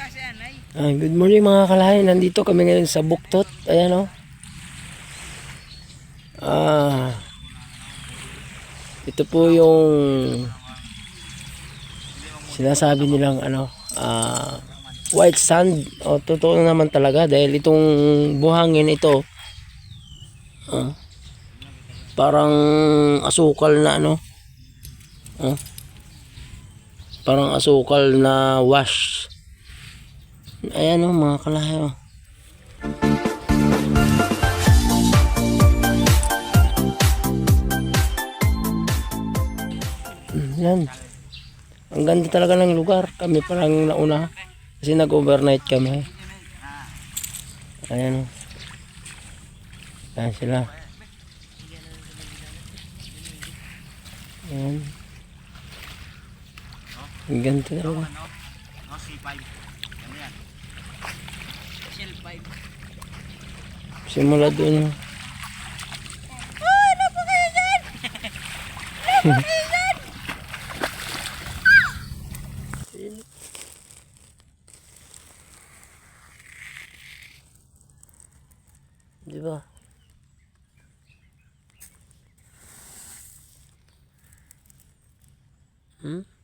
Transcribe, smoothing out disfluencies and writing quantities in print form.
Good morning mga kalahi. Nandito kami ngayon sa Buktot. Ayan o. Ito po yung sinasabi nilang white sand. O, totoo naman talaga dahil itong buhangin ito parang asukal na parang asukal na wash. Ayan o mga kalahi o. Yan. Ang ganda talaga ng lugar. Kami parang nauna kasi nag-overnight kami. Ayan o. Ayan sila. Ayan. Ang ganda talaga. Simula doon. Ano po kayo dyan? Ano po kayo dyan? Di ba? Hmm?